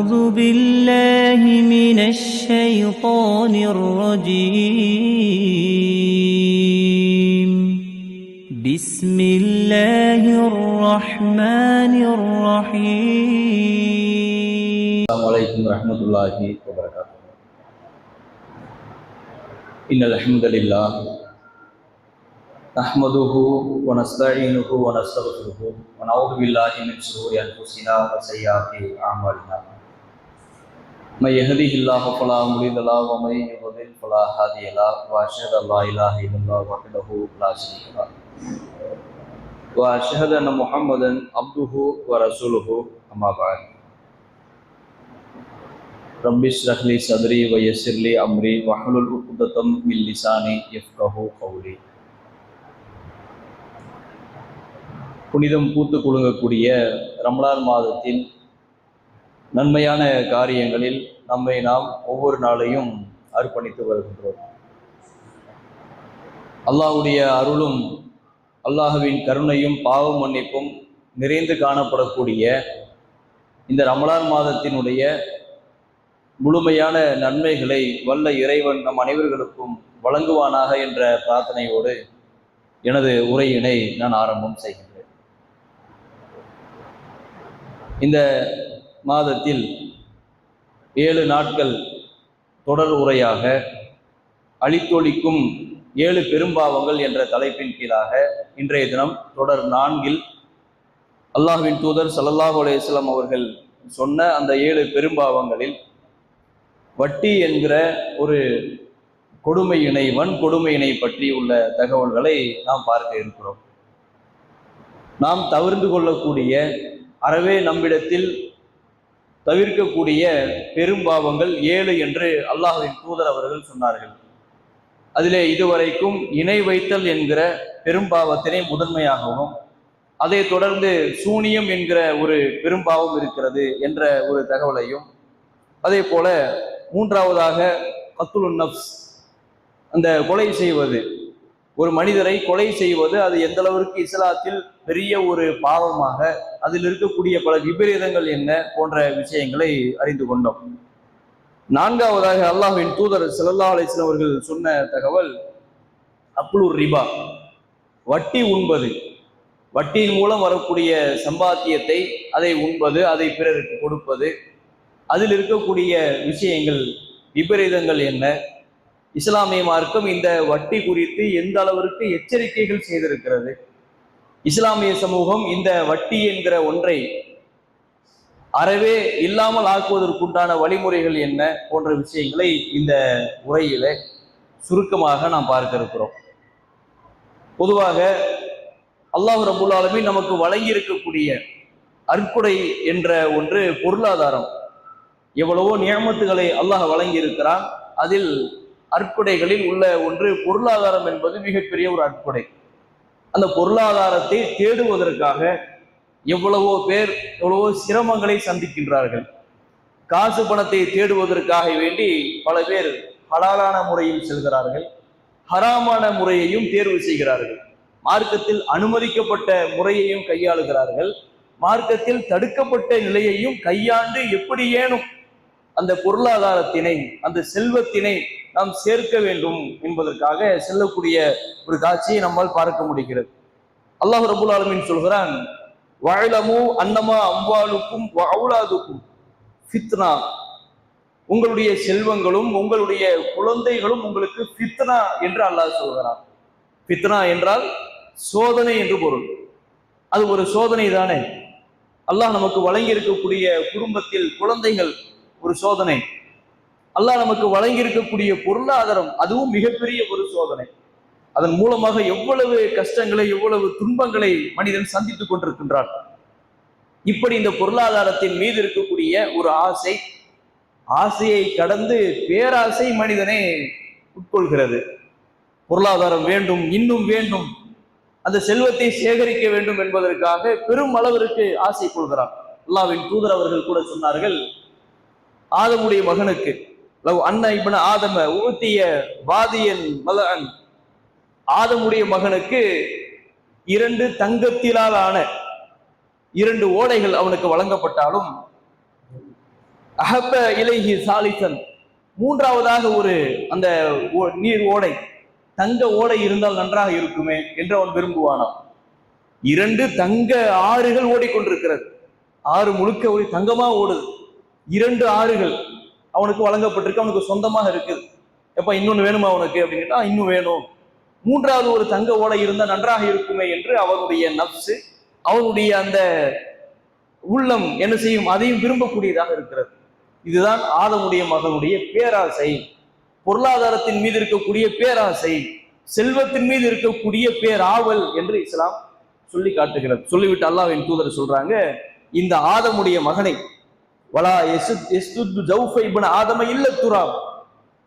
أعوذ بالله من الشيطان الرجيم بسم الله الرحمن الرحيم. السلام عليكم ورحمة الله وبركاته. إن الحمد لله نحمده ونستعينه ونستغفره ونعوذ بالله من شرور أنفسنا وسيئات أعمالنا. من يهده الله فلا مضل له ومن يضلل فلا هادي له وأشهد أن لا إله إلا الله وحده لا شريك له وأشهد أن محمدا عبده ورسوله أما بعد. رب اشرح لي صدري ويسر لي أمري واحلل عقدة من لساني يفقهوا قولي. புனிதம் பூத்து குலுங்கக்கூடிய ரமலான் மாதத்தின் நன்மையான காரியங்களில் நம்மை நாம் ஒவ்வொரு நாளையும் அர்ப்பணித்து வருகின்றோம். அல்லாஹ்வுடைய அருளும் அல்லாஹ்வின் கருணையும் பாவ மன்னிப்பும் நிறைந்து காணப்படக்கூடிய இந்த ரமலான் மாதத்தினுடைய முழுமையான நன்மைகளை வல்ல இறைவன் நம் அனைவர்களுக்கும் வழங்குவானாக என்ற பிரார்த்தனையோடு எனது உரையினை நான் ஆரம்பம் செய்கின்றேன். இந்த மாதத்தில் 7 நாட்கள் தொடர் உரையாக அழித்தொழிக்கும் 7 பெரும்பாவங்கள் என்ற தலைப்பின் கீழாக இன்றைய தினம் தொடர் 4 அல்லாஹ்வின் தூதர் ஸல்லல்லாஹு அலைஹி வஸல்லம் அவர்கள் சொன்ன அந்த 7 பெரும்பாவங்களில் வட்டி என்கிற ஒரு கொடுமையினை வன்கொடுமையினை பற்றி உள்ள தகவல்களை நாம் பார்க்க இருக்கிறோம். நாம் தவிர்த்து கொள்ளக்கூடிய அறவே நம்மிடத்தில் தவிர்க்கக்கூடிய பெரும்பாவங்கள் 7 என்று அல்லாஹ்வின் தூதர் அவர்கள் சொன்னார்கள். அதிலே இதுவரைக்கும் இணை வைத்தல் என்கிற பெரும்பாவத்தினை முதன்மையாகவும், அதை தொடர்ந்து சூனியம் என்கிற ஒரு பெரும்பாவம் இருக்கிறது என்ற ஒரு தகவலையும், அதே போல 3ஆவதாக கத்லுன் நஃப்ஸ், அந்த கொலை செய்வது, ஒரு மனிதரை கொலை செய்வது அது எந்த அளவிற்கு இஸ்லாத்தில் பெரிய ஒரு பாவமாக, அதில் இருக்கக்கூடிய பல விபரீதங்கள் என்ன போன்ற விஷயங்களை அறிந்து கொண்டோம். 4ஆவதாக அல்லாஹ்வின் தூதர் ஸல்லல்லாஹு அலைஹி வஸல்லம் அவர்கள் சொன்ன தகவல் அக்லுர் ரிபா, வட்டி உண்பது, வட்டியின் மூலம் வரக்கூடிய சம்பாத்தியத்தை அதை உண்பது, அதை பிறருக்கு கொடுப்பது, அதில் இருக்கக்கூடிய விஷயங்கள் விபரீதங்கள் என்ன, இஸ்லாமிய மார்க்கம் இந்த வட்டி குறித்து எந்த அளவிற்கு எச்சரிக்கைகள் செய்திருக்கிறது, இஸ்லாமிய சமூகம் இந்த வட்டி என்கிற ஒன்றை அறவே இல்லாமல் ஆக்குவதற்குண்டான வழிமுறைகள் என்ன போன்ற விஷயங்களை இந்த உரையில சுருக்கமாக நாம் பார்க்க இருக்கிறோம். பொதுவாக அல்லாஹ் ரப்பல் ஆலமீன் நமக்கு வழங்கி இருக்கக்கூடிய அற்கொடை என்ற ஒன்று பொருளாதாரம். எவ்வளவோ நியமத்துகளை அல்லாஹ் வழங்கி இருக்கிறான். அதில் அற்கொடைகளில் உள்ள ஒன்று பொருளாதாரம் என்பது மிகப்பெரிய ஒரு அற்கொடை. அந்த பொருளாதாரத்தை தேடுவதற்காக எவ்வளவோ பேர் எவ்வளவோ சிரமங்களை சந்திக்கின்றார்கள். காசு பணத்தை தேடுவதற்காக வேண்டி பல பேர் ஹலாலான முறையில் செல்கிறார்கள், ஹராமான முறையையும் தேர்வு செய்கிறார்கள், மார்க்கத்தில் அனுமதிக்கப்பட்ட முறையையும் கையாளுகிறார்கள், மார்க்கத்தில் தடுக்கப்பட்ட நிலையையும் கையாண்டு எப்படியேனும் அந்த பொருளாதாரத்தினை, அந்த செல்வத்தினை நாம் சேர்க்க வேண்டும் என்பதற்காக செல்லக்கூடிய ஒரு காட்சியை நம்மால் பார்க்க முடிகிறது. அல்லாஹ் ரப்பல் ஆலமீன் சொல்கிறான், வஅலமு அன்னமா அம்வாலுக்கும் வஅவுலாதுக்கும் ஃபித்னா, உங்களுடைய செல்வங்களும் உங்களுடைய குழந்தைகளும் உங்களுக்கு ஃபித்னா என்று அல்லாஹ் சொல்கிறான். ஃபித்னா என்றால் சோதனை என்று பொருள். அது ஒரு சோதனை தானே. அல்லாஹ் நமக்கு வழங்கி இருக்கக்கூடிய குடும்பத்தில் குழந்தைகள் ஒரு சோதனை, அல்லாஹ் நமக்கு வழங்கி இருக்கக்கூடிய பொருளாதாரம் அதுவும் மிகப்பெரிய ஒரு சோதனை. அதன் மூலமாக எவ்வளவு கஷ்டங்களை, எவ்வளவு துன்பங்களை மனிதன் சந்தித்துக் கொண்டிருக்கின்றான். இப்படி இந்த பொருளாதாரத்தின் மீது இருக்கக்கூடிய ஒரு ஆசை, ஆசையை கடந்து பேராசை மனிதனை உட்கொள்கிறது. பொருளாதாரம் வேண்டும், இன்னும் வேண்டும், அந்த செல்வத்தை சேகரிக்க வேண்டும் என்பதற்காக பெரும் அளவிற்கு ஆசை கொள்கிறான். அல்லாஹ்வின் தூதர் அவர்கள் கூட சொன்னார்கள், ஆதமுடைய மகனுக்கு லவ் அன்ன இப்ன ஆதம ஊத்திய வாதியன் மலஅன், ஆதமுடைய மகனுக்கு 2 தங்கத்திலால் ஆன 2 ஓடைகள் அவனுக்கு வழங்கப்பட்டாலும் அஹப்ப இலைஹி சாலிசன், மூன்றாவதாக ஒரு அந்த நீர் ஓடை, தங்க ஓடை இருந்தால் நன்றாக இருக்குமே என்று அவன் விரும்புவானாம். 2 தங்க ஆறுகள் ஓடிக்கொண்டிருக்கிறது, ஆறு முழுக்க ஒரு தங்கமா ஓடுது. 2 ஆறுகள் அவனுக்கு வழங்கப்பட்டிருக்கு, அவனுக்கு சொந்தமாக இருக்குது. எப்ப இன்னொன்னு வேணுமா அவனுக்கு அப்படின்னு கேட்டா இன்னும் வேணும். மூன்றாவது ஒரு தங்க ஓடை இருந்தால் நன்றாக இருக்குமே என்று அவனுடைய நப்சு, அவனுடைய அந்த உள்ளம் என்ன செய்யும், அதையும் விரும்பக்கூடியதாக இருக்கிறது. இதுதான் ஆதமுடைய மகனுடைய பேராசை. பொருளாதாரத்தின் மீது இருக்கக்கூடிய பேராசை, செல்வத்தின் மீது இருக்கக்கூடிய பேராவல் என்று இஸ்லாம் சொல்லி காட்டுகிறது. சொல்லிவிட்டு அல்லாஹ்வின் தூதர் சொல்றாங்க, இந்த ஆதமுடைய மகனை வலா யஸ்துது ஜௌஃபை இப்ன ஆதம இல்ல துராப்,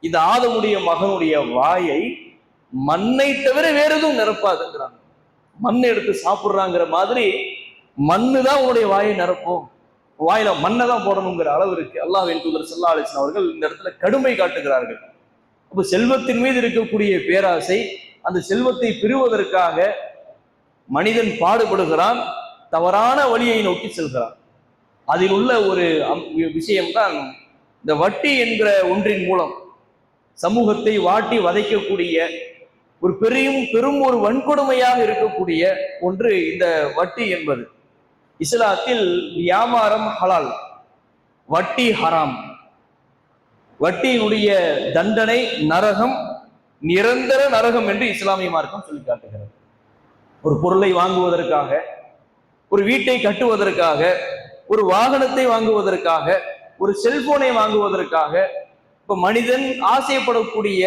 இந்த ஆதமுடைய மகனுடைய வாயை மண்ணை தவிர வேற எதுவும் நிரப்பாதுங்கிறாங்க. மண்ணை எடுத்து சாப்பிடுறாங்கிற மாதிரி மண்ணு தான் உன்னுடைய வாயை நிரப்பும், வாயில மண்ணை தான் போடணுங்கிற அளவிற்கு அல்லாஹ்வின் தூதர் ஸல்லல்லாஹு அலைஹி வஸல்லம் அவர்கள் இந்த இடத்துல கடுமை காட்டுகிறார்கள். அப்ப செல்வத்தின் மீது இருக்கக்கூடிய பேராசை, அந்த செல்வத்தை பெறுவதற்காக மனிதன் பாடுபடுகிறான், தவறான வழியை நோக்கி செல்கிறான். அதில் உள்ள ஒரு விஷயம்தான் இந்த வட்டி என்கிற ஒன்றின் மூலம் சமூகத்தை வாட்டி வதைக்கக்கூடிய ஒரு பெரும் ஒரு வன்கொடுமையாக இருக்கக்கூடிய ஒன்று இந்த வட்டி என்பது. இஸ்லாத்தில் வியாபாரம் ஹலால், வட்டி ஹராம். வட்டியினுடைய தண்டனை நரகம், நிரந்தர நரகம் என்று இஸ்லாமிய மார்க்கம் சொல்லி காட்டுகிறது. ஒரு பொருளை வாங்குவதற்காக, ஒரு வீட்டை கட்டுவதற்காக, ஒரு வாகனத்தை வாங்குவதற்காக, ஒரு செல்போனை வாங்குவதற்காக, இப்ப மனிதன் ஆசைப்படக்கூடிய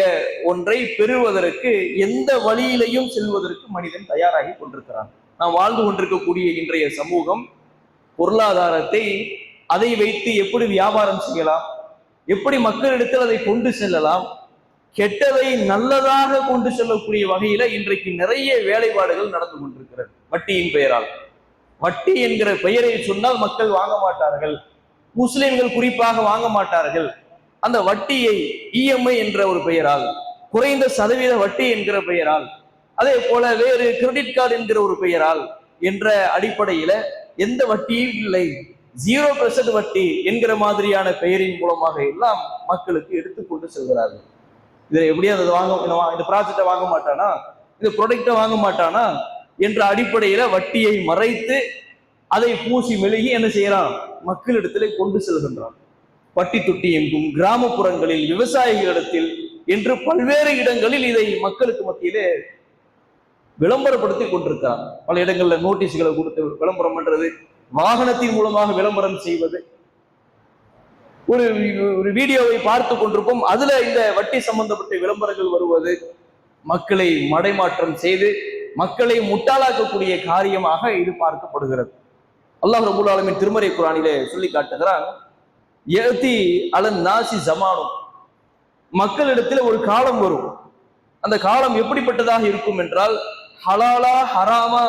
ஒன்றை பெறுவதற்கு எந்த வழியிலையும் செல்வதற்கு மனிதன் தயாராகி கொண்டிருக்கிறான். நாம் வாழ்ந்து கொண்டிருக்கக்கூடிய இன்றைய சமூகம் பொருளாதாரத்தை அதை வைத்து எப்படி வியாபாரம் செய்யலாம், எப்படி மக்களிடத்தில் அதை கொண்டு செல்லலாம், கெட்டதை நல்லதாக கொண்டு செல்லக்கூடிய வகையில இன்றைக்கு நிறைய வேலைப்பாடுகள் நடந்து கொண்டிருக்கிறது வட்டியின் பெயரால். வட்டி என்கிற பெயரை சொன்னால் மக்கள் வாங்க மாட்டார்கள், முஸ்லிம்கள் குறிப்பாக வாங்க மாட்டார்கள். அந்த வட்டியை இஎம்ஐ என்ற ஒரு பெயரால், குறைந்த சதவீத வட்டி என்கிற பெயரால், அதே போல வேறு கிரெடிட் கார்டு என்கிற ஒரு பெயரால் என்ற அடிப்படையில எந்த வட்டியும் இல்லை, 0% வட்டி என்கிற மாதிரியான பெயரின் மூலமாக எல்லாம் மக்களுக்கு எடுத்துக்கொண்டு செல்கிறார்கள். இதை எப்படியும் அதை இந்த ப்ராஜெக்டை வாங்க மாட்டானா, இந்த ப்ராடக்டை வாங்க மாட்டானா என்ற அடிப்படையில வட்டியை மறைத்து அதை பூசி மெழுகி என்ன செய்யறான், மக்களிடத்திலே கொண்டு செல்கின்றான். வட்டி தொட்டி எங்கும், கிராமப்புறங்களில், விவசாயிகளிடத்தில் என்று பல்வேறு இடங்களில் இதை மக்களுக்கு மத்தியிலே விளம்பரப்படுத்தி கொண்டிருக்கிறார். பல இடங்கள்ல நோட்டீஸ்களை கொடுத்து விளம்பரம் பண்றது, வாகனத்தின் மூலமாக விளம்பரம் செய்வது. ஒரு வீடியோவை பார்த்து கொண்டிருப்போம், அதுல இந்த வட்டி சம்பந்தப்பட்ட விளம்பரங்கள் வருவது மக்களை மடைமாற்றம் செய்து மக்களை முட்டாளாக்கக்கூடிய காரியமாக இது பார்க்கப்படுகிறது. அல்லாஹ் ரப்பல் ஆலமீன் திருமறை குர்ஆனிலே சொல்லி காட்டுகிறான், யதி அலன் நாசி ஜமானும், மக்களிடத்தில் ஒரு காலம் வரும். அந்த காலம் எப்படிப்பட்டதாக இருக்கும் என்றால், ஹலாலா ஹராமா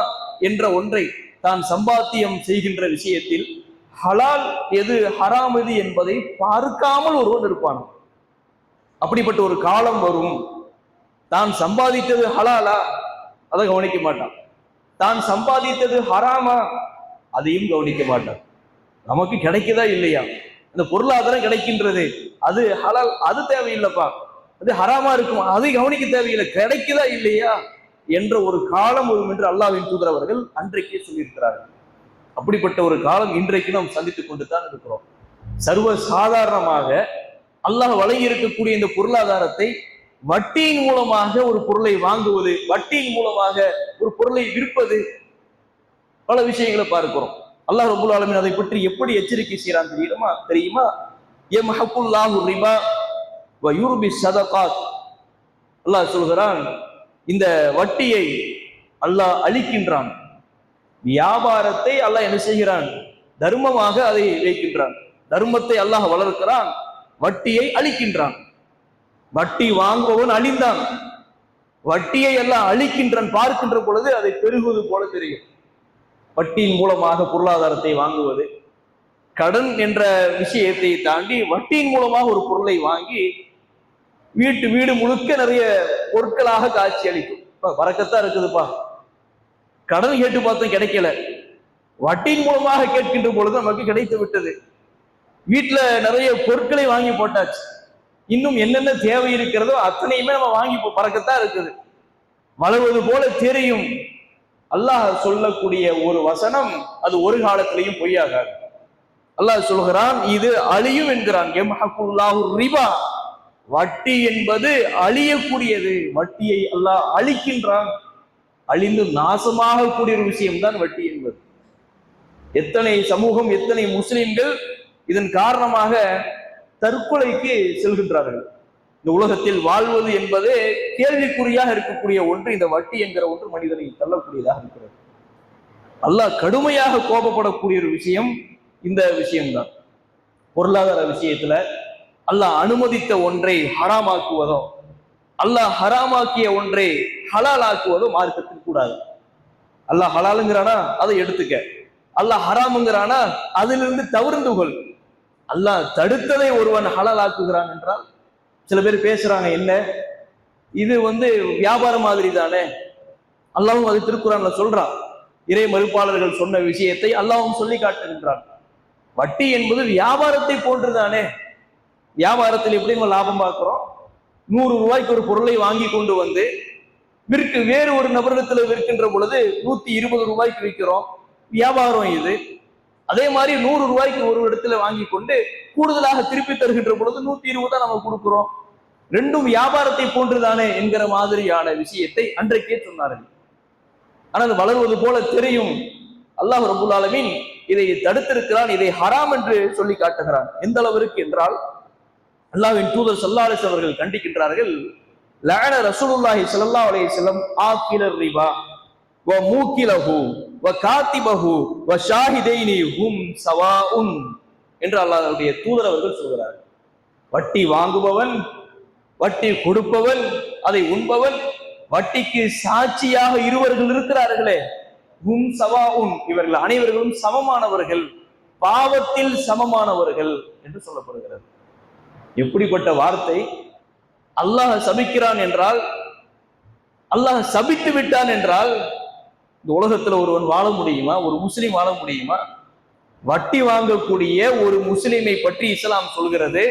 என்ற ஒன்றை தான் சம்பாத்தியம் செய்கின்ற விஷயத்தில் ஹலால் எது ஹராம் எது என்பதை பார்க்காமல் ஒருவன் இருப்பான். அப்படிப்பட்ட ஒரு காலம் வரும். தான் சம்பாதித்தது ஹலாலா அதை கவனிக்க மாட்டான், தான் சம்பாதித்தது ஹராமா அதையும் கவனிக்க மாட்டான். நமக்கு கிடைக்குதா இல்லையா, அந்த பொருளாதாரம் கிடைக்கின்றது, அது ஹலால், அது தேவையில்லைப்பா, அது ஹராமா இருக்கும், அதை கவனிக்க தேவையில்லை, கிடைக்குதா இல்லையா என்ற ஒரு காலம் வரும் என்று அல்லாஹ்வின் தூதர் அவர்கள் அன்றைக்கே சொல்லியிருக்கிறார்கள். அப்படிப்பட்ட ஒரு காலம் இன்றைக்கு நாம் சந்தித்துக் கொண்டு தான் இருக்கிறோம். சர்வ சாதாரணமாக அல்லாஹ் வழங்கி இருக்கக்கூடிய இந்த பொருளாதாரத்தை வட்டியின் மூலமாக ஒரு பொருளை வாங்குவது, வட்டியின் மூலமாக ஒரு பொருளை விற்பது, பல விஷயங்களை பார்க்கிறோம். அல்லாஹ் ரப்பல் ஆலமீன் அதை பற்றி எப்படி எச்சரிக்கை செய்யறான் தெரியுமா? யம்ஹகுல்லாஹு ரிபா வ யுர்பி ஸதகாத். அல்லாஹ் சொல்கிறான், இந்த வட்டியை அல்லாஹ் அழிக்கின்றான், வியாபாரத்தை அல்லாஹ் என்ன செய்கிறான், தர்மமாக அதை வைக்கின்றான். தர்மத்தை அல்லாஹ் வளர்க்கிறான், வட்டியை அழிக்கின்றான். வட்டி வாங்குபவன் அழிந்தான், வட்டியை எல்லாம் அழிக்கின்றான். பார்க்கின்ற பொழுது அதை பெருகுவது போல தெரியும். வட்டியின் மூலமாக பொருளாதாரத்தை வாங்குவது, கடன் என்ற விஷயத்தை தாண்டி வட்டியின் மூலமாக ஒரு பொருளை வாங்கி வீடு முழுக்க நிறைய பொருட்களாக காட்சி அளிக்கும். வரக்கத்தான் இருக்குதுப்பா, கடன் கேட்டு பார்த்தோம் கிடைக்கல, வட்டியின் மூலமாக கேட்கின்ற பொழுது நமக்கு கிடைத்து விட்டது. வீட்டுல நிறைய பொருட்களை வாங்கி போட்டாச்சு, இன்னும் என்னென்ன தேவை இருக்கிறதோ அத்தனையுமே நம்ம வாங்கி பறக்கத்தான் இருக்குது, வளர்வது போல தெரியும். அல்லாஹ் சொல்லக்கூடிய ஒரு வசனம் அது ஒரு காலத்திலையும் பொய்யாகாது. அல்லாஹ் சொல்கிறான் இது அழியும் என்கிறான். ரிபா, வட்டி என்பது அழியக்கூடியது, வட்டியை அல்லாஹ் அழிக்கின்றான். அழிந்து நாசமாக கூடிய ஒரு விஷயம்தான் வட்டி என்பது. எத்தனை சமூகம், எத்தனை முஸ்லிம்கள் இதன் காரணமாக தற்கொலைக்கு செல்கின்றார்கள். இந்த உலகத்தில் வாழ்வது என்பது கேள்விக்குறியாக இருக்கக்கூடிய ஒன்று. இந்த வட்டி என்கிற ஒன்று மனிதனை தள்ளக்கூடியதாக இருக்கிறது. அல்லாஹ் கடுமையாக கோபப்படக்கூடிய ஒரு விஷயம் இந்த விஷயம்தான். பொருளாதார விஷயத்துல அல்லாஹ் அனுமதித்த ஒன்றை ஹராமாக்குவதோ, அல்லாஹ் ஹராமாக்கிய ஒன்றை ஹலால் ஆக்குவதோ மார்க்கத்தில் கூடாது. அல்லாஹ் ஹலாலுங்கிறானா அதை எடுத்துக்க, அல்லாஹ் ஹராமுங்கிறானா அதிலிருந்து தவிர்ந்து கொள். அல்லாஹ் தடுத்ததை ஒருவன் ஹலால் ஆக்குகிறான் என்றால், சில பேர் பேசுறாங்க, என்ன இது வியாபாரம் மாதிரி தானே, அல்லாஹ்வும் அது திருக்குறான்ல சொல்றான். இறை மறுப்பாளர்கள் சொன்ன விஷயத்தை அல்லாஹ்வும் சொல்லி காட்டுகின்றான். வட்டி என்பது வியாபாரத்தை போன்றுதானே. வியாபாரத்தில் எப்படி நம்ம லாபம் பார்க்கிறோம்? 100 ரூபாய்க்கு ஒரு பொருளை வாங்கி கொண்டு வந்து வேறு ஒரு நபரிடத்துல விற்கின்ற பொழுது 120 ரூபாய்க்கு விற்கிறோம், வியாபாரம் இது. அதே மாதிரி 100 ரூபாய்க்கு ஒரு இடத்துல வாங்கி கொண்டு கூடுதலாக திருப்பி தருகின்ற பொழுது 120 தான் நம்ம கொடுக்கிறோம். ரெண்டும் வியாபாரத்தை போன்றுதானே என்கிற மாதிரியான விஷயத்தை அன்றைக்கே சொன்னார்கள். ஆனால் வளர்வது போல தெரியும். அல்லாஹ் ரப்பல் ஆலமீன் இதை தடுத்திருக்கிறான், இதை ஹராம் என்று சொல்லி காட்டுகிறான். எந்த அளவிற்கு என்றால், அல்லாஹ்வின் தூதர் ஸல்லல்லாஹு அலைஹி வஸல்லம் அவர்கள் கண்டிக்கின்றார்கள். லஅன ரசூலுல்லாஹி ஸல்லல்லாஹு அலைஹி வஸல்லம் ஆக்கிலர் ரிபா வ மூக்கிலஹு வ காத்திபஹு வ ஷாஹிதைனி ஹும் சவாஉன் என்று அல்லாஹ்வுடைய தூதர் அவர்கள் சொல்கிறார். வட்டி வாங்குபவன், வட்டி கொடுப்பவன், அதை உண்பவன், வட்டிக்கு சாட்சியாக இருவர்கள் இருக்கிறார்களே, ஹும் சவாஉன், இவர்கள் அனைவர்களும் சமமானவர்கள், பாவத்தில் சமமானவர்கள் என்று சொல்லப்படுகிறது. எப்படிப்பட்ட வார்த்தை! அல்லாஹ் சபிக்கிறான் என்றால், அல்லாஹ் சபித்து விட்டான் என்றால் இந்த உலகத்துல ஒருவன் வாழ முடியுமா? ஒரு முஸ்லிம் வாழ முடியுமா? வட்டி வாங்கக்கூடிய ஒரு முஸ்லிமை பற்றி இஸ்லாம் சொல்கிறது,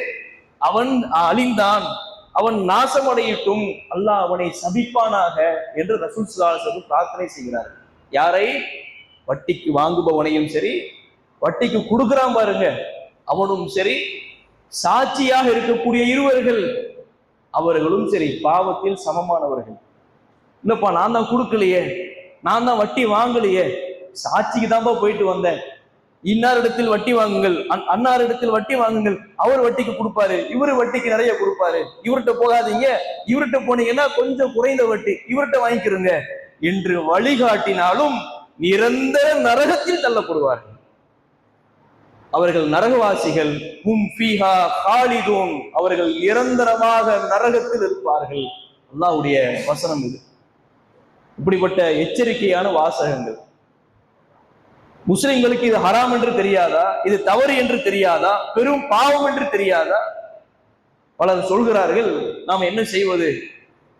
அவன் அழிந்தான், அவன் நாசமடையட்டும், அல்லாஹ் அவனை சபிப்பானாக என்று ரசூல் ஸல்லல்லாஹு அலைஹி வஸல்லம் பிரார்த்தனை செய்கிறார். யாரை? வட்டிக்கு வாங்குபவனையும் சரி, வட்டிக்கு கொடுக்கிறான் பாருங்க அவனும் சரி, சாட்சியாக இருக்கக்கூடிய இருவர்கள் அவர்களும் சரி, பாவத்தில் சமமானவர்கள். இல்லப்பா நான் தான் கொடுக்கலையே, நான் தான் வட்டி வாங்கலையே, சாட்சிக்கு தான்ப்பா போயிட்டு வந்தேன், இன்னார் இடத்தில் வட்டி வாங்குங்கள், அன்னார் இடத்தில் வட்டி வாங்குங்கள், அவர் வட்டிக்கு கொடுப்பாரு, இவரு வட்டிக்கு நிறைய கொடுப்பாரு, இவர்கிட்ட போகாதீங்க, இவர்கிட்ட போனீங்கன்னா கொஞ்சம் குறைந்த வட்டி, இவர்கிட்ட வாங்கிக்கிறங்க என்று வழிகாட்டினாலும் நிரந்தர நரகத்தில் தள்ளப்படுவார்கள். அவர்கள் நரகவாசிகள். ஹும் ஃபீஹா காலிதூன், அவர்கள் நிரந்தரமாக நரகத்தில் இருப்பார்கள். அல்லாஹ்வுடைய வசனம் இது. இப்படிப்பட்ட எச்சரிக்கையான வாசகங்கள். முஸ்லிம்களுக்கு இது ஹராம் என்று தெரியாதா? இது தவறு என்று தெரியாதா? பெரும் பாவம் என்று தெரியாதா? பலர் சொல்கிறார்கள், நாம் என்ன செய்வது,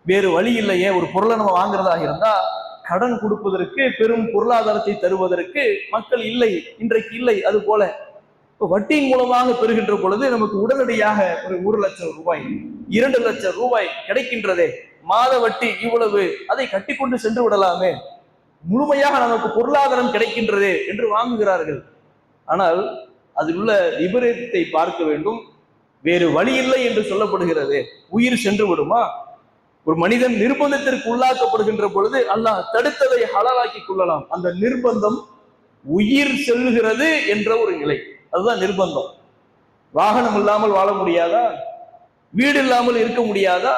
வேறு வழி இல்லையே, ஒரு பொருளை நம்ம வாங்குறதாக இருந்தா கடன் கொடுப்பதற்கு, பெரும் பொருளாதாரத்தை தருவதற்கு மக்கள் இல்லை, இன்றைக்கு இல்லை. அது போல வட்டியின் மூலமாக பெறுகின்ற பொழுது நமக்கு உடனடியாக ஒரு 1 லட்சம் ரூபாய், 2 லட்சம் ரூபாய் கிடைக்கின்றதே, மாத வட்டி இவ்வளவு, அதை கட்டி கொண்டு சென்று விடலாமே, முழுமையாக நமக்கு பொருளாதாரம் கிடைக்கின்றதே என்று வாங்குகிறார்கள். ஆனால் அதில் உள்ள விபரீதத்தை பார்க்க வேண்டும். வேறு வழி இல்லை என்று சொல்லப்படுகிறது, உயிர் சென்று விடுமா? ஒரு மனிதன் நிர்பந்தத்திற்கு உள்ளாக்கப்படுகின்ற பொழுது அல்லாஹ் தடுத்ததை ஹலாலாக்கி கொள்ளலாம். அந்த நிர்பந்தம் உயிர் செல்கிறது என்ற ஒரு நிலை, அதுதான் நிர்பந்தம். வாகனம் இல்லாமல் வாழ முடியாதா? வீடு இல்லாமல் இருக்க முடியாதா?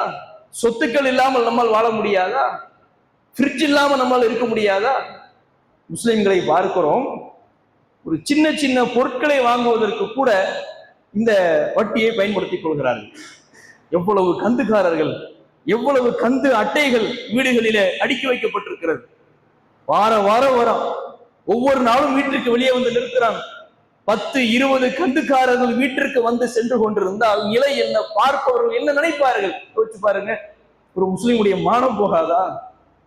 சொத்துக்கள் இல்லாமல் நம்மால் வாழ முடியாதா? ஃப்ரிட்ஜ் இல்லாமல் நம்மால் இருக்க முடியாதா? முஸ்லிம்களை பார்க்கிறோம், ஒரு சின்ன சின்ன பொருட்களை வாங்குவதற்கு கூட இந்த வட்டியை பயன்படுத்திக் கொள்கிறார்கள். எவ்வளவு கந்துக்காரர்கள், எவ்வளவு கந்து அட்டைகள் வீடுகளிலே அடுக்கி வைக்கப்பட்டிருக்கிறது. வாரம் வரம் ஒவ்வொரு நாளும் வீட்டிற்கு வெளியே வந்து நிற்கிறாங்க. 10-20 கந்துக்காரர்கள் வீட்டிற்கு வந்து சென்று கொண்டிருந்தால் நிலை என்ன, பார்ப்பவர்கள் என்ன நினைப்பார்கள்? யோசிச்சு பாருங்க. ஒரு முஸ்லிமுடைய மானம் போகாதா?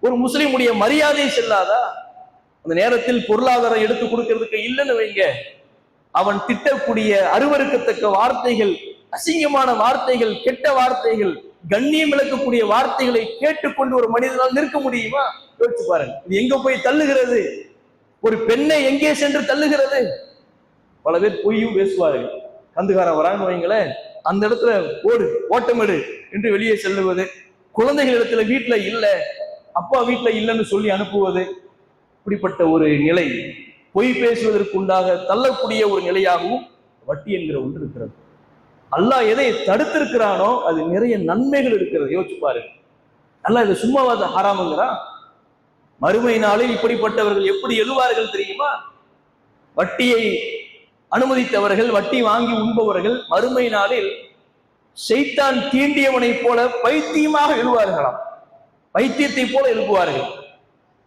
ஒரு முஸ்லிமுடைய மரியாதை செல்லாதா? அந்த நேரத்தில் பொருளாதாரம் எடுத்து கொடுக்கிறதுக்கு இல்லைன்னு வைங்க, அவன் திட்டக்கூடிய அருவருக்கத்தக்க வார்த்தைகள், அசிங்கமான வார்த்தைகள், கெட்ட வார்த்தைகள், கண்ணியம் இழக்கக்கூடிய வார்த்தைகளை கேட்டுக்கொண்டு ஒரு மனிதனால் நிற்க முடியுமா? யோசிச்சு பாருங்க. இது எங்க போய் தள்ளுகிறது? ஒரு பெண்ணை எங்கே சென்று தள்ளுகிறது? பல பேர் பொய்யும் பேசுவார்கள். கந்துகாரன் வரான்னு வைங்களேன், அந்த இடத்துல ஓடு, ஓட்டமிடு என்று வெளியே செல்லுவது, குழந்தைகள் இடத்துல வீட்டுல இல்ல, அப்பா வீட்டுல இல்லைன்னு சொல்லி அனுப்புவது, இப்படிப்பட்ட ஒரு நிலை, பொய் பேசுவதற்கு உண்டாக தள்ளக்கூடிய ஒரு நிலையாகவும் வட்டி என்கிற ஒன்று இருக்கிறது. அல்லாஹ் எதை தடுத்திருக்கிறானோ அது நிறைய நன்மைகள் இருக்கிறது. யோசிச்சு பாருங்க. அல்லாஹ் இதை சும்மாவாத ஹராமுங்கிறான். மறுமை நாளில் இப்படிப்பட்டவர்கள் எப்படி எழுவார்கள் தெரியுமா? வட்டியை அனுமதித்தவர்கள், வட்டி வாங்கி உண்பவர்கள் மறுமை நாளில் ஷைத்தான் தீண்டியவனை போல பைத்தியமாக எழுவார்களாம். பைத்தியத்தை போல எழுப்புவார்கள்.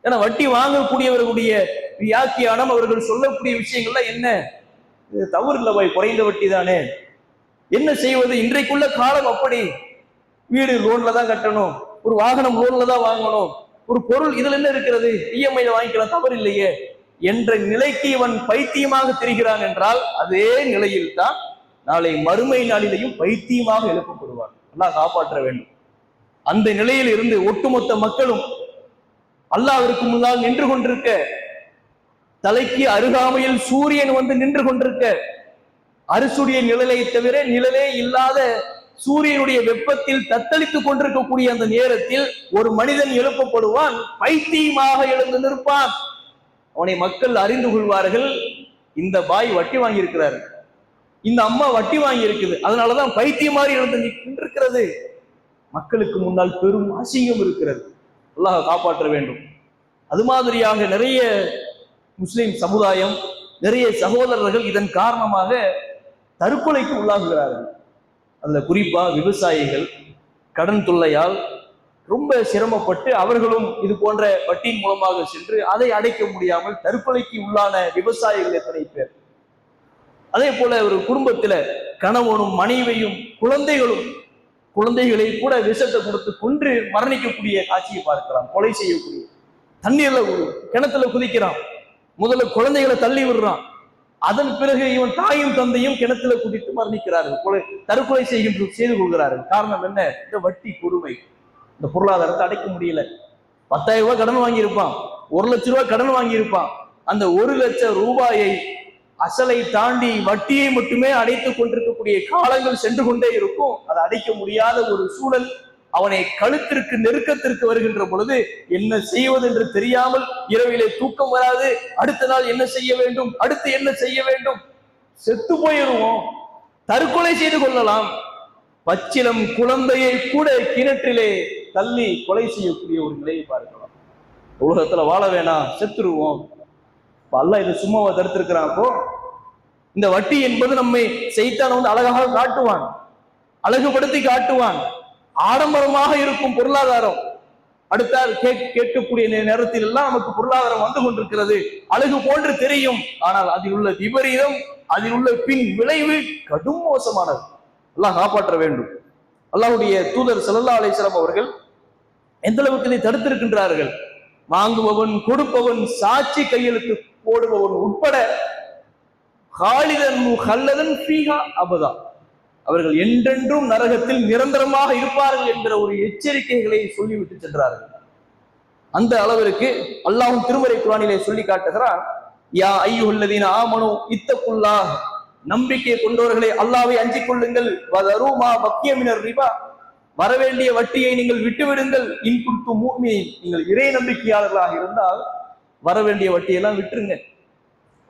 ஏன்னா வட்டி வாங்கக்கூடியவர்களுடைய வியாக்கியானம், அவர்கள் சொல்லக்கூடிய விஷயங்கள்லாம் என்ன? இது தவறு இல்லை பாய், குறைந்த வட்டி தானே, என்ன செய்வது? இன்றைக்குள்ள காலம் அப்படி. வீடு லோன்ல தான் கட்டணும், ஒரு வாகனம் லோன்ல தான் வாங்கணும், ஒரு பொருள் இதுல என்ன இருக்கிறது, இஎம்ஐல வாங்கிக்கலாம், தவறு இல்லையே என்ற நிலைக்கு இவன் பைத்தியமாக தெரிகிறான் என்றால், அதே நிலையில் தான் நாளை மறுமை நாளிலேயும் பைத்தியமாக எழுப்பப்படுவார். அல்லாஹ் காப்பாற்ற வேண்டும். அந்த நிலையில் இருந்து ஒட்டுமொத்த மக்களும் அல்லாஹ்விற்கு முன்னால் நின்று கொண்டிருக்க, தலைக்கு அருகாமையில் சூரியன் வந்து நின்று கொண்டிருக்க, அரசுடைய நிழலை தவிர நிழலே இல்லாத சூரியனுடைய வெப்பத்தில் தத்தளித்துக் கொண்டிருக்கக்கூடிய அந்த நேரத்தில் ஒரு மனிதன் எழுப்பப்படுவான், பைத்தியமாக எழுந்து நிற்பான். அவனை மக்கள் அறிந்து கொள்வார்கள், இந்த பாய் வட்டி வாங்கி இருக்கிறாரு, இந்த அம்மா வட்டி வாங்கி இருக்குது, அதனாலதான் பைத்தியம் மாதிரி எழுந்து நின்றிருக்கிறது. மக்களுக்கு முன்னால் பெரும் அசிங்கம் இருக்கிறது. அல்லாஹ் காப்பாற்ற வேண்டும். அது மாதிரியாக நிறைய முஸ்லிம் சமுதாயம், நிறைய சகோதரர்கள் இதன் காரணமாக தற்கொலைக்கு உள்ளாகுகிறார்கள். அதுல குறிப்பா விவசாயிகள் கடன் தொல்லையால் ரொம்ப சிரமப்பட்டு அவர்களும் இது போன்ற வட்டியின் மூலமாக சென்று அதை அடைக்க முடியாமல் தற்கொலைக்கு உள்ளான விவசாயிகள் எத்தனை பேர். அதே போல ஒரு குடும்பத்துல கணவனும் மனைவியும் குழந்தைகளை கூட விஷத்தை கொடுத்து கொன்று மரணிக்கக்கூடிய காட்சியை பார்க்கலாம். கொலை செய்யக்கூடிய, தண்ணீர்ல கிணத்துல குதிக்கிறான், முதல்ல குழந்தைகளை தள்ளி விடுறான், அதன் பிறகு இவன் தாயும் தந்தையும் கிணத்துல குதித்து மரணிக்கிறார்கள், தற்கொலை செய்து கொள்கிறார்கள். காரணம் என்ன? இந்த வட்டி கொடுமை. இந்த பொருளாதாரத்தை அடைக்க முடியல. 10,000 ரூபாய் கடன் வாங்கியிருப்பான், 1 லட்சம் ரூபாய் கடன் வாங்கியிருப்பான். அந்த 1 லட்சம் ரூபாயை அசலை தாண்டி வட்டியை மட்டுமே அடைத்துக் கொண்டிருக்கக்கூடிய காலங்கள் சென்று கொண்டே இருக்கும். அதை அடைக்க முடியாத ஒரு சூழல் அவனை கழுத்திற்கு நெருக்கத்திற்கு வருகின்ற பொழுது என்ன செய்வது என்று தெரியாமல் இரவிலே தூக்கம் வராது. அடுத்த நாள் என்ன செய்ய வேண்டும், அடுத்து என்ன செய்ய வேண்டும், செத்து போயிடுவோம், தற்கொலை செய்து கொள்ளலாம். பச்சிலம் குழந்தையை கூட கிணற்றிலே தள்ளி கொலை செய்யக்கூடிய ஒரு நிலையை பார்க்கலாம். உலகத்துல வாழ வேணாம், செத்துருவோம். அல்லாஹ் இதை சும்மாவை தடுத்திருக்கிறான். அப்போ இந்த வட்டி என்பது நம்மை சைத்தான் வந்து அழகாக காட்டுவான், அழகுபடுத்தி காட்டுவான். ஆடம்பரமாக இருக்கும் பொருளாதாரம், அடுத்தால் கேட்கக்கூடிய நேரத்தில் எல்லாம் நமக்கு பொருளாதாரம் வந்து கொண்டிருக்கிறது, அழகு போன்று தெரியும். ஆனால் அதில் உள்ள விபரீதம், அதில் உள்ள பின் விளைவு கடும் மோசமானது. அல்லாஹ் காப்பாற்ற வேண்டும். அல்லாஹ்வுடைய தூதர் ஸல்லல்லாஹு அலைஹி வஸல்லம் அவர்கள் எந்த அளவுக்கு இதை தடுத்திருக்கின்றார்கள். வாங்குபவன், கொடுப்பவன், சாட்சி கையெழுத்து போடுபவன் உட்பட காலிதன் முஹல்லதன் ஃபீஹா அபதா, அவர்கள் என்றென்றும் நரகத்தில் நிரந்தரமாக இருப்பார்கள் என்கிற ஒரு எச்சரிக்கைகளை சொல்லிவிட்டு சென்றார்கள். அந்த அளவிற்கு அல்லாஹ்வும் திருமறை குர்ஆனிலே சொல்லி காட்டுகிறான், யா அய்யுஹல்லதீன ஆமனு இத்தகுல்லாஹ், நம்பிக்கை கொண்டவர்களே அல்லாஹ்வை அஞ்சிக் கொள்ளுங்கள், வதரு மா பக்கிய மினர் ரிபா, வரவேண்டிய வட்டியை நீங்கள் விட்டுவிடுங்கள், இன் குன்தும் முஃமினீன், நீங்கள் இறை நம்பிக்கையாளர்களாக இருந்தால் வரவேண்டிய வட்டியெல்லாம் விட்டுருங்க.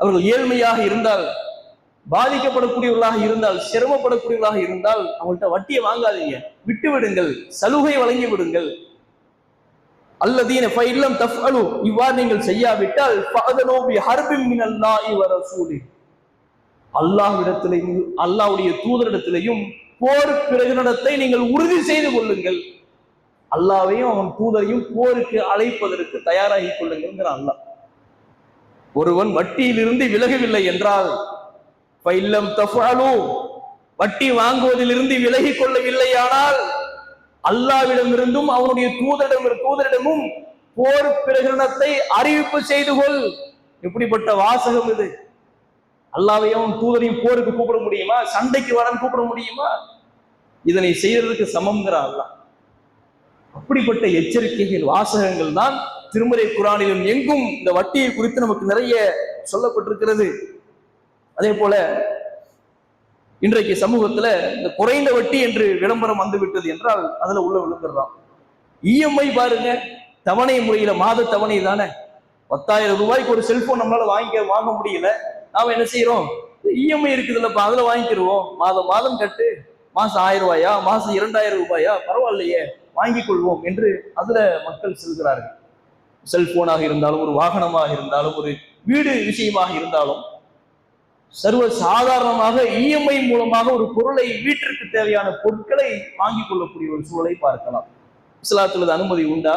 அவர்கள் ஏழ்மையாக இருந்தால், பாதிக்கப்படக்கூடியவர்களாக இருந்தால், சிரமப்படக்கூடியவர்களாக இருந்தால் அவங்கள்ட்ட வட்டியை வாங்காதீங்க, விட்டு விடுங்கள், சலுகை வழங்கி விடுங்கள். அல்லதீன ஃபைல்லம் தஃஅலு, இவ்வாறு நீங்கள் செய்யாவிட்டால் ஃபஅதனு பிஹர்பின் மினல்லாஹி வ ரசூலிஹி, அல்லாஹ்விடத்திலேயும் அல்லாஹ்வுடைய தூதரிடத்திலேயும் போர் பிரகடனத்தை நீங்கள் உறுதி செய்து கொள்ளுங்கள். அல்லாஹ்வையும் அவன் தூதரையும் போருக்கு அழைப்பதற்கு தயாராகி கொள்ளுங்கள் அல்லாஹ். ஒருவன் வட்டியிலிருந்து விலகவில்லை என்றால், வட்டி வாங்குவதிலிருந்து விலகி கொள்ளவில்லையானால் அல்லாஹ்விடமிருந்தும் அவனுடைய தூதரிடமும் போர் பிரகடனத்தை அறிவிப்பு செய்து கொள். எப்படிப்பட்ட வாசகம் இது! அல்லாவையும் தூதரையும் போருக்கு கூப்பிட முடியுமா? சண்டைக்கு வரன்னு கூப்பிட முடியுமா? இதனை செய்யறதுக்கு சமம்ங்கிற அல்லாஹ். அப்படிப்பட்ட எச்சரிக்கைகள் வாசகங்கள் தான் திருமறை குரானிலும் எங்கும் இந்த வட்டியை குறித்து நமக்கு நிறைய சொல்லப்பட்டிருக்கிறது. அதே போல இன்றைக்கு சமூகத்துல இந்த குறைந்த வட்டி என்று விளம்பரம் வந்து விட்டது என்றால் அதுல உள்ள விழுந்துடுறான். இஎம்ஐ பாருங்க, தவணை முறையில, மாத தவணை தானே. 10,000 ரூபாய்க்கு ஒரு செல்போன் நம்மளால வாங்க முடியல. நாம என்ன செய்யறோம்? இஎம்ஐ இருக்குதுல்லப்பா, அதுல வாங்கிக்கிருவோம். மாதம் மாதம் கட்டு, மாசம் 1000 ரூபாயா, மாசம் 2000 ரூபாயா, பரவாயில்லையே வாங்கிக் கொள்வோம் என்று அதுல மக்கள் செல்கிறார்கள். செல்போனாக இருந்தாலும், ஒரு வாகனமாக இருந்தாலும், ஒரு வீடு விஷயமாக இருந்தாலும், சர்வ சாதாரணமாக இஎம்ஐ மூலமாக ஒரு பொருளை, வீட்டிற்கு தேவையான பொருட்களை வாங்கிக் கொள்ளக்கூடிய ஒரு சூழலை பார்க்கலாம். இஸ்லாத்தில் அனுமதி உண்டா?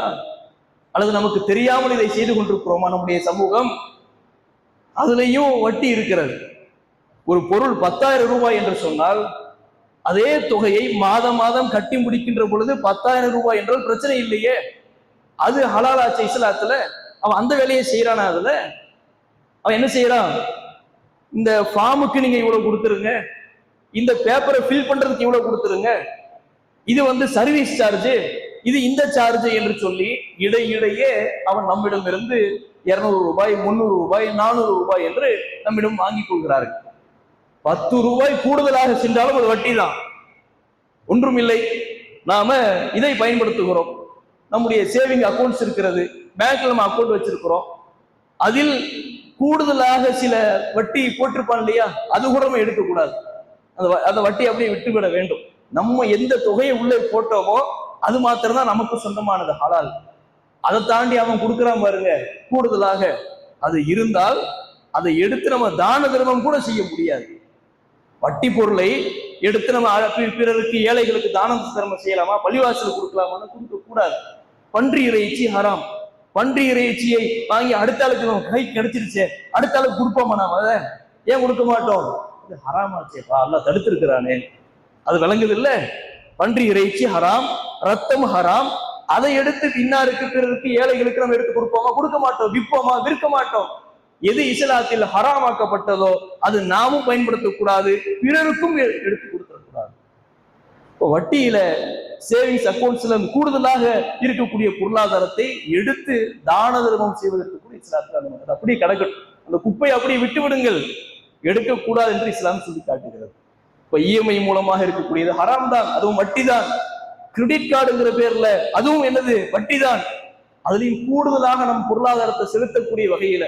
அல்லது நமக்கு தெரியாமல் இதை செய்து கொண்டிருக்கிறோமா நம்முடைய சமூகம்? அதுலேயும் வட்டி இருக்கிறது. ஒரு பொருள் 10,000 ரூபாய் என்று சொன்னால் அதே தொகையை மாதம் மாதம் கட்டி முடிக்கின்ற பொழுது 10,000 ரூபாய் என்றால் பிரச்சனை இல்லையே. அது ஹலாலாச்சு இஸ்லாத்துல. அவன் அந்த வேலையை செய்யறானா? அதுல அவன் என்ன செய்யறான்? இந்த ஃபார்முக்கு நீங்க இவ்வளவு கொடுத்துருங்க, இந்த பேப்பரை ஃபில் பண்றதுக்கு இவ்வளவு கொடுத்துருங்க, இது சர்வீஸ் சார்ஜ், இது இந்த சார்ஜ் என்று சொல்லி இடையிடையே அவன் நம்மிடம் இருந்து 200 ரூபாய், 300 ரூபாய், 400 ரூபாய் என்று நம்மிடம் வாங்கிக் கொள்கிறார்கள். 10 ரூபாய் கூடுதலாக சென்றாலும் அது வட்டி தான். ஒன்றும் இல்லை, நாம இதை பயன்படுத்துகிறோம். நம்முடைய சேவிங் அக்கௌண்ட்ஸ் இருக்கிறது, பேங்க்ல நம்ம அக்கௌண்ட் வச்சிருக்கிறோம். அதில் கூடுதலாக சில வட்டி போட்டிருப்பான் இல்லையா, அது கூட நம்ம எடுக்கக்கூடாது. அந்த வட்டி அப்படியே விட்டுவிட வேண்டும். நம்ம எந்த தொகையை உள்ளே போட்டோமோ அது மாத்திரம்தான் நமக்கு சொந்தமானது, ஹலால். அதை தாண்டி அவன் கொடுக்குறான் பாருங்க கூடுதலாக, அது இருந்தால் அதை எடுத்து நம்ம தான தர்மம் கூட செய்ய முடியாது. வட்டி பொருளை எடுத்து நம்ம பிறருக்கு, ஏழைகளுக்கு தான தர்மம் செய்யலாமா? பள்ளிவாசல் கொடுக்கலாமான்னு கொடுக்க கூடாது. பன்றி இறைச்சி ஹராம். பன்றி இறைச்சியை வாங்கி அடுத்த ஆளுக்கு நம்ம கை கிடைச்சிருச்சே, அடுத்த ஆளுக்கு கொடுப்போமா? நாம அதை ஏன் கொடுக்க மாட்டோம்? இது ஹராமாச்சேப்பா, அல்லாஹ் தடுத்திருக்கிறானே, அது விளங்குது இல்ல. பன்றி இறைச்சி ஹராம், ரத்தம் ஹராம். அதை எடுத்து இன்னாருக்கு, பிறருக்கு, ஏழைகளுக்கு நம்ம எடுத்து கொடுப்போமா? கொடுக்க மாட்டோம். விற்போமா? விற்க மாட்டோம். எது இஸ்லாத்தில் ஹராமாக்கப்பட்டதோ அது நாமும் பயன்படுத்தக்கூடாது, பிறருக்கும் எடுத்து கொடுக்கக்கூடாது. இப்போ வட்டியில, சேவிங்ஸ் அக்கௌண்ட்ஸ்ல கூடுதலாக இருக்கக்கூடிய பொருளாதாரத்தை எடுத்து தான தர்மம் செய்வதற்கு கூட இஸ்லாத்தில் அப்படியே கிடக்கட்டும். அந்த குப்பையை அப்படியே விட்டு விடுங்கள், எடுக்கக்கூடாது என்று இஸ்லாம் சொல்லி காட்டுகிறது. இப்ப இஎம்ஐ மூலமாக இருக்கக்கூடியது ஹராம் தான், அதுவும் வட்டி தான். கிரெடிட் கார்டுங்கிற பேர்ல அதுவும் என்னது? வட்டி தான். அதுலயும் கூடுதலாக நம் பொருளாதாரத்தை செலுத்தக்கூடிய வகையில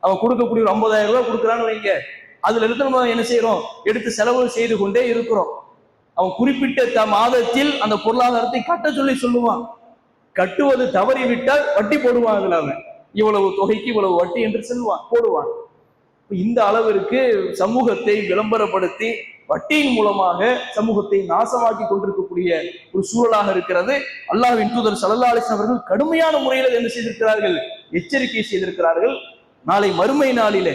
அவன் கொடுக்கக்கூடிய ஒரு 50,000 ரூபாய் கொடுக்குறான்னு வைங்க, அதுல இருந்து நம்ம என்ன செய்யறோம்? எடுத்து செலவு செய்து கொண்டே இருக்கிறோம். அவன் குறிப்பிட்ட மாதத்தில் அந்த பொருளாதாரத்தை கட்ட சொல்லி சொல்லுவான். கட்டுவது தவறிவிட்டால் வட்டி போடுவான். அதுல அவன் இவ்வளவு தொகைக்கு இவ்வளவு வட்டி என்று சொல்லுவான், போடுவான். இந்த அளவிற்கு சமூகத்தை விளம்பரப்படுத்தி வட்டியின் மூலமாக சமூகத்தை நாசமாக்கி கொண்டிருக்கக்கூடிய ஒரு சூழலாக இருக்கிறது. அல்லாஹ்வின் தூதர் ஸல்லல்லாஹு அலைஹி வஸல்லம் அவர்கள் கடுமையான முறையில் என்ன செய்திருக்கிறார்கள்? எச்சரிக்கை செய்திருக்கிறார்கள். நாளை மறுமை நாளிலே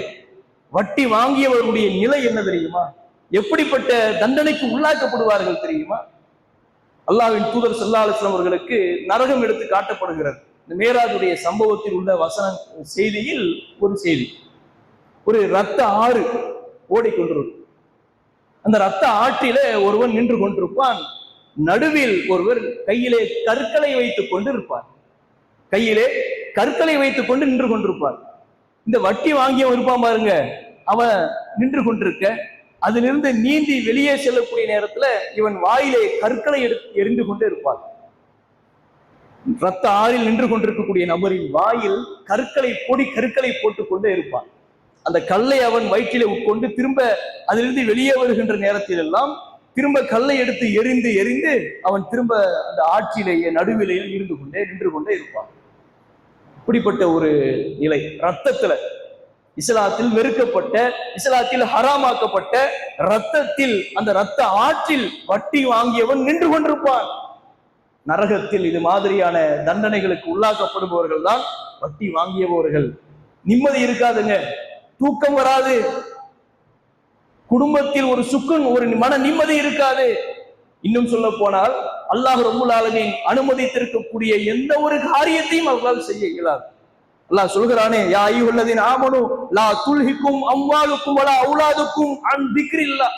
வட்டி வாங்கியவர்களுடைய நிலை என்ன தெரியுமா? எப்படிப்பட்ட தண்டனைக்கு உள்ளாக்கப்படுவார்கள் தெரியுமா? அல்லாஹ்வின் தூதர் ஸல்லல்லாஹு அலைஹி வஸல்லம் அவர்களுக்கு நரகம் எடுத்து காட்டப்படுகிறது. இந்த மேராஜுடைய சம்பவத்தில் உள்ள செய்தியில் ஒரு செய்தி, ஒரு ரத்த ஆறு ஓடிக்கொண்டிருக்கும். அந்த ரத்த ஆற்றிலே ஒருவன் நின்று கொண்டிருப்பான். நடுவில் ஒருவர் கையிலே கற்களை வைத்துக் கொண்டு இருப்பார். கையிலே கற்களை வைத்துக் கொண்டு நின்று கொண்டிருப்பார். இந்த வட்டி வாங்கியவன் இருப்பான் பாருங்க, அவன் நின்று கொண்டிருக்க, அதிலிருந்து நீந்தி வெளியே செல்லக்கூடிய நேரத்துல இவன் வாயிலே கற்களை எரிந்து கொண்டே இருப்பான். ரத்த ஆறில் நின்று கொண்டிருக்கக்கூடிய நபரின் வாயில் கற்களை போட்டுக் கொண்டே இருப்பான். அந்த கல்லை அவன் வயிற்றிலே உட்கொண்டு திரும்ப அதிலிருந்து வெளியே வருகின்ற நேரத்தில் எல்லாம் திரும்ப கல்லை எடுத்து எரிந்து அவன் திரும்ப அந்த ஆற்றிலேயே நடுவிலேயே நின்று கொண்டே இருப்பான். இப்படிப்பட்ட ஒரு நிலை ரத்தத்துல, இஸ்லாத்தில் வெறுக்கப்பட்ட, இஸ்லாத்தில் ஹராமாக்கப்பட்ட ரத்தத்தில், அந்த ரத்த ஆற்றில் வட்டி வாங்கியவன் நின்று கொண்டிருப்பான். நரகத்தில் இது மாதிரியான தண்டனைகளுக்கு உள்ளாக்கப்படுபவர்கள் தான் வட்டி வாங்கியவர்கள். நிம்மதி இருக்காதுங்க, தூக்கம் வராது, குடும்பத்தில் ஒரு சுக்குன், ஒரு மன நிம்மதி இருக்காது. இன்னும் சொல்ல போனால் அல்லாஹ் ரப்புல் ஆலமீன் அனுமதித்திருக்கக்கூடிய எந்த ஒரு காரியத்தையும் அவர்களால் செய்ய இயலாது. அல்லாஹ் சொல்கிறானே, யா அய்யுஹல்லதீன ஆமனு லா துல்ஹிக்கும் அம்வாலுக்கும் வலா அவுலாதுக்கும் அன் திக்ரில்லாஹ்.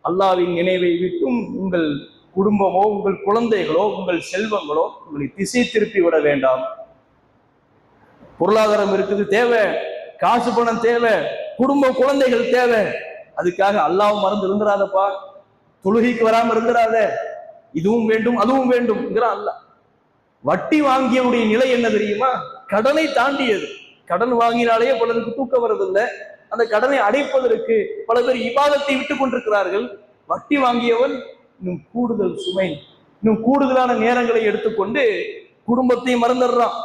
அல்லாஹ்வின் நினைவை விட்டும் உங்கள் குடும்பமோ உங்கள் குழந்தைகளோ உங்கள் செல்வங்களோ உங்களை திசை திருப்பி விட வேண்டாம். பொருளாதாரம் இருக்குது, தேவை, காசு பணம் தேவை, குடும்ப குழந்தைகள் தேவை, அதுக்காக அல்லாஹ் மறந்து இருந்துடாதப்பா, தொழுகைக்கு வராம இருந்துடாத, இதுவும் வேண்டும் அதுவும் வேண்டும் அல்லாஹ். வட்டி வாங்கியவுடைய நிலை என்ன தெரியுமா? கடனை தாண்டியது. கடன் வாங்கினாலே பலருக்கு தூக்கம் வருவதில்லை. அந்த கடனை அடைப்பதற்கு பல பேர் இபாதத்தை விட்டுக் கொண்டிருக்கிறார்கள். வட்டி வாங்கியவன் இன்னும் கூடுதல் சுமை, இன்னும் கூடுதலான நேரங்களை எடுத்துக்கொண்டு குடும்பத்தை மறந்துடுறான்,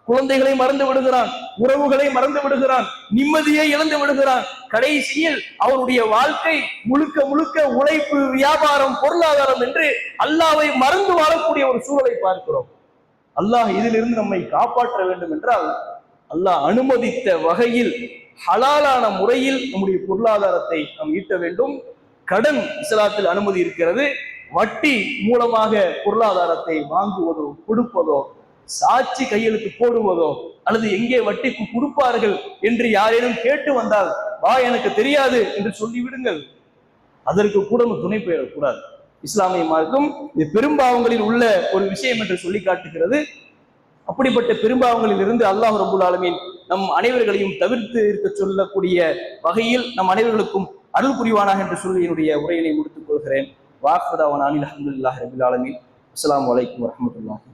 குழந்தைகளை மறந்து விடுகிறான், உறவுகளை மறந்து விடுகிறான், நிம்மதியை இழந்து விடுகிறான். கடைசியில் அவருடைய வாழ்க்கை முழுக்க முழுக்க உழைப்பு, வியாபாரம், பொருளாதாரம் என்று அல்லாஹ்வை மறந்து வாழக்கூடிய ஒரு சூழலை பார்க்கிறோம். அல்லாஹ் இதிலிருந்து நம்மை காப்பாற்ற வேண்டும் என்றால் அல்லாஹ் அனுமதித்த வகையில் ஹலாலான முறையில் நம்முடைய பொருளாதாரத்தை நாம் ஈட்ட வேண்டும். கடன் இஸ்லாத்தில் அனுமதி இருக்கிறது. வட்டி மூலமாக பொருளாதாரத்தை வாங்குவதோ கொடுப்பதோ, சாட்சி கையெழுத்து போடுவதோ, அல்லது எங்கே வட்டிக்கு கொடுப்பார்கள் என்று யாரேனும் கேட்டு வந்தால் வா எனக்கு தெரியாது என்று சொல்லிவிடுங்கள். அதற்கு கூட துணை பெயரக்கூடாது. இஸ்லாமிய மார்க்கம் இது பெரும்பாவங்களில் உள்ள ஒரு விஷயம் என்று சொல்லி காட்டுகிறது. அப்படிப்பட்ட பெரும்பாவங்களில் இருந்து அல்லாஹ் ரப்பல் ஆலமீன் நம் அனைவர்களையும் தவிர்த்து இருக்க சொல்லக்கூடிய வகையில் நம் அனைவர்களுக்கும் அருள் புரிவானாக என்று சொல்லி என்னுடைய உரையினை முடித்துக் கொள்கிறேன். வாஹ்தா வ அனில் அல்ஹம்துலில்லாஹி ரப்பில் ஆலமீன். அஸ்ஸலாமு அலைக்கும் வரஹ்மத்துல்லாஹி.